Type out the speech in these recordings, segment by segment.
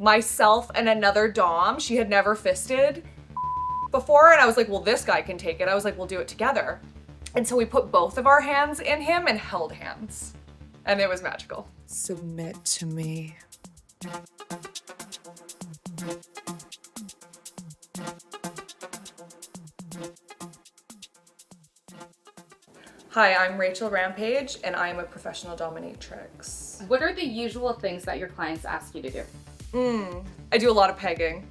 myself and another dom. She had never fisted before, and I was like, well, this guy can take it. I was like, we'll do it together. And so we put both of our hands in him and held hands. And it was magical. Submit to me. Hi, I'm Rachel Rampage, and I am a professional dominatrix. What are the usual things that your clients ask you to do? I do a lot of pegging.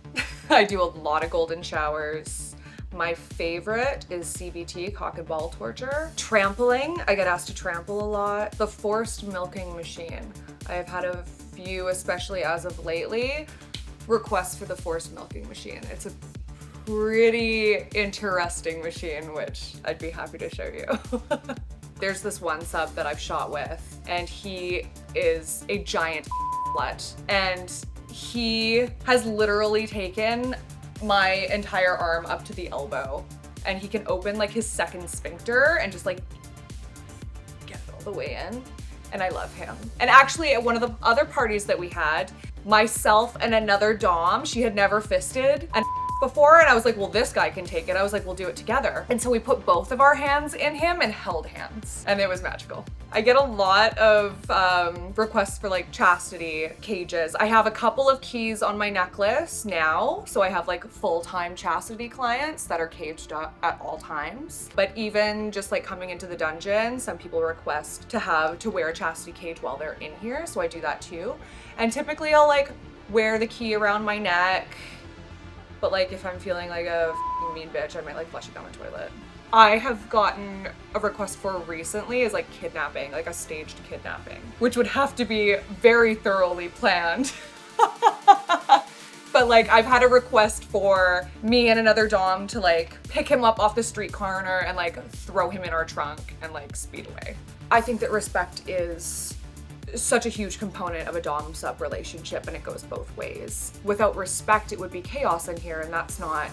I do a lot of golden showers. My favorite is CBT, cock and ball torture. Trampling, I get asked to trample a lot. The forced milking machine. I have had a few, especially as of lately, requests for the forced milking machine. It's a pretty interesting machine, which I'd be happy to show you. There's this one sub that I've shot with, and he is a giant slut, and he has literally taken my entire arm up to the elbow, and he can open like his second sphincter and just like get it all the way in, and I love him. And actually at one of the other parties that we had, myself and another dom, she had never fisted and before, and I was like, well, this guy can take it. I was like, we'll do it together. And so we put both of our hands in him and held hands, and it was magical. I get a lot of requests for like chastity cages. I have a couple of keys on my necklace now, so I have like full-time chastity clients that are caged up at all times. But even just like coming into the dungeon, some people request to wear a chastity cage while they're in here, so I do that too. And typically I'll like wear the key around my neck, but like if I'm feeling like a mean bitch, I might like flush it down the toilet. I have gotten a request for recently is like kidnapping, like a staged kidnapping, which would have to be very thoroughly planned. But like I've had a request for me and another dom to like pick him up off the street corner and like throw him in our trunk and like speed away. I think that respect is such a huge component of a dom-sub relationship, and it goes both ways. Without respect, it would be chaos in here, and that's not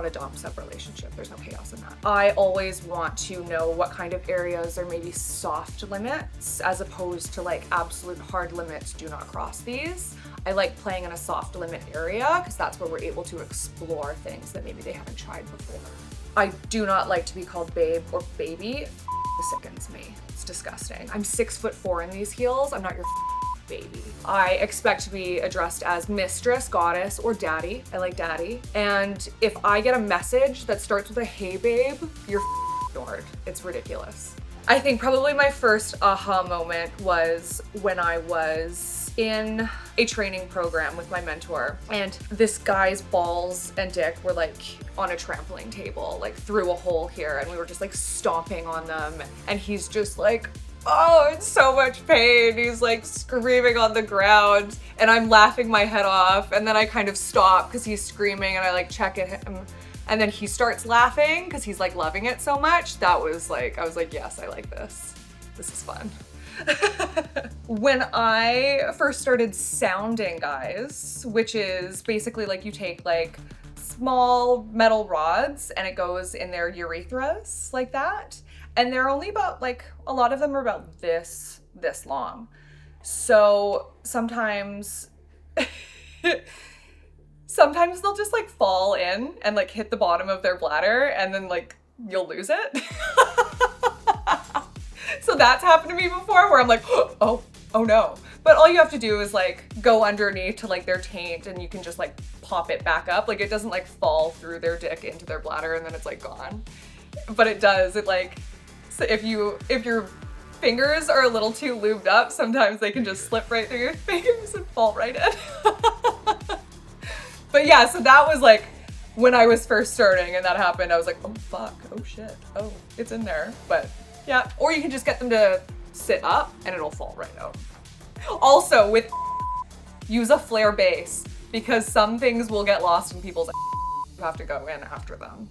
a dom-sub relationship. There's no chaos in that. I always want to know what kind of areas are maybe soft limits as opposed to like absolute hard limits, do not cross these. I like playing in a soft limit area because that's where we're able to explore things that maybe they haven't tried before. I do not like to be called babe or baby. It sickens me. It's disgusting. I'm 6'4" in these heels. I'm not your baby. I expect to be addressed as mistress, goddess, or daddy. I like daddy. And if I get a message that starts with a hey babe, you're ignored. It's ridiculous. I think probably my first aha moment was when I was in a training program with my mentor, and this guy's balls and dick were like on a trampoline table, like through a hole here, and we were just like stomping on them, and he's just like, oh, it's so much pain. He's like screaming on the ground, and I'm laughing my head off, and then I kind of stop because he's screaming, and I like check at him, and then he starts laughing because he's like loving it so much. That was like, I was like, yes, I like this. This is fun. When I first started sounding guys, which is basically like you take like small metal rods and it goes in their urethras like that. And they're only about like, a lot of them are about this long. So sometimes they'll just like fall in and like hit the bottom of their bladder, and then like you'll lose it. So that's happened to me before where I'm like, oh no. But all you have to do is like go underneath to like their taint, and you can just like pop it back up. Like it doesn't like fall through their dick into their bladder and then it's like gone. But it does, it like, so if your fingers are a little too lubed up, sometimes they can just slip right through your fingers and fall right in. But yeah, so that was like when I was first starting and that happened, I was like, oh fuck, oh shit, oh, it's in there. But yeah, or you can just get them to sit up and it'll fall right out. Also, use a flare base, because some things will get lost in people's you have to go in after them.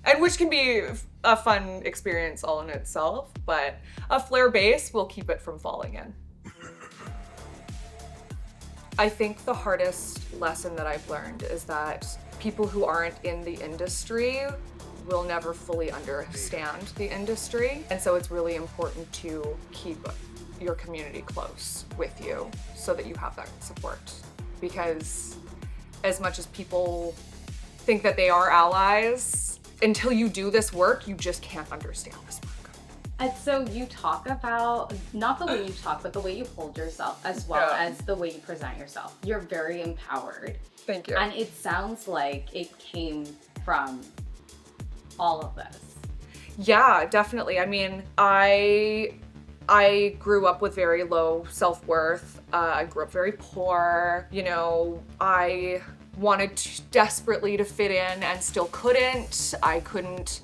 And which can be a fun experience all in itself, but a flare base will keep it from falling in. I think the hardest lesson that I've learned is that people who aren't in the industry will never fully understand the industry. And so it's really important to keep your community close with you so that you have that support. because as much as people think that they are allies, until you do this work, you just can't understand this work. And so you talk about, not the way you talk, but the way you hold yourself as well as the way you present yourself. You're very empowered. Thank you. And it sounds like it came from all of this. Yeah, definitely. I mean, I grew up with very low self-worth. I grew up very poor. You know, I wanted desperately to fit in and still couldn't. I couldn't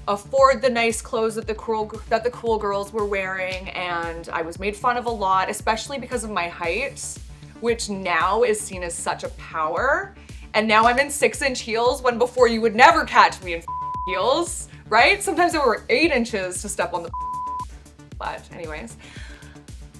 afford the nice clothes that the cool girls were wearing, and I was made fun of a lot, especially because of my height, which now is seen as such a power. And now I'm in 6-inch heels when before you would never catch me in heels, right? Sometimes they were 8 inches to step on the but anyways.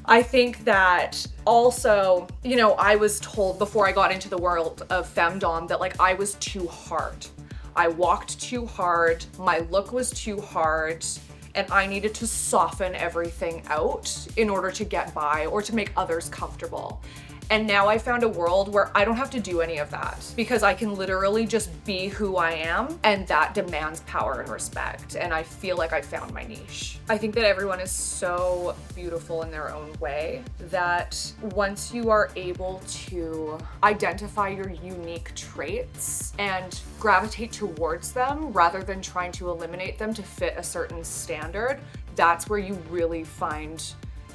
I think that also, you know, I was told before I got into the world of Femdom that like I was too hard. I walked too hard, my look was too hard, and I needed to soften everything out in order to get by or to make others comfortable. And now I found a world where I don't have to do any of that because I can literally just be who I am, and that demands power and respect. And I feel like I found my niche. I think that everyone is so beautiful in their own way that once you are able to identify your unique traits and gravitate towards them rather than trying to eliminate them to fit a certain standard, that's where you really find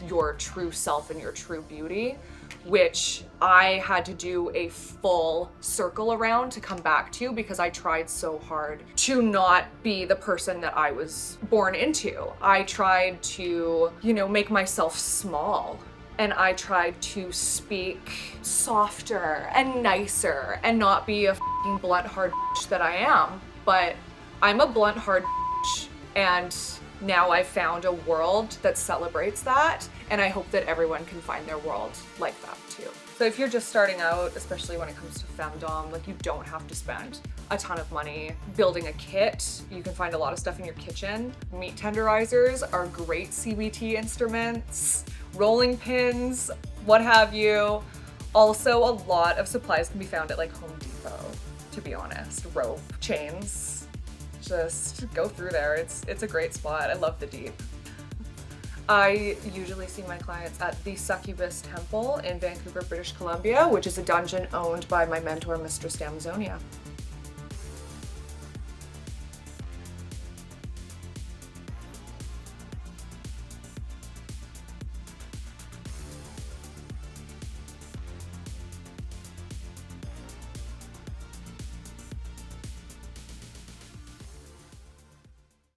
your true self and your true beauty, which I had to do a full circle around to come back to because I tried so hard to not be the person that I was born into. I tried to, you know, make myself small, and I tried to speak softer and nicer and not be a fucking blunt, hard bitch that I am. But I'm a blunt, hard bitch, and now I've found a world that celebrates that, and I hope that everyone can find their world like that too. So if you're just starting out, especially when it comes to Femdom, like you don't have to spend a ton of money building a kit. You can find a lot of stuff in your kitchen. Meat tenderizers are great CBT instruments, rolling pins, what have you. Also, a lot of supplies can be found at like Home Depot, to be honest. Rope, chains. Just go through there. It's a great spot. I love the Deep. I usually see my clients at the Succubus Temple in Vancouver, British Columbia, which is a dungeon owned by my mentor, Mr. Stamzonia.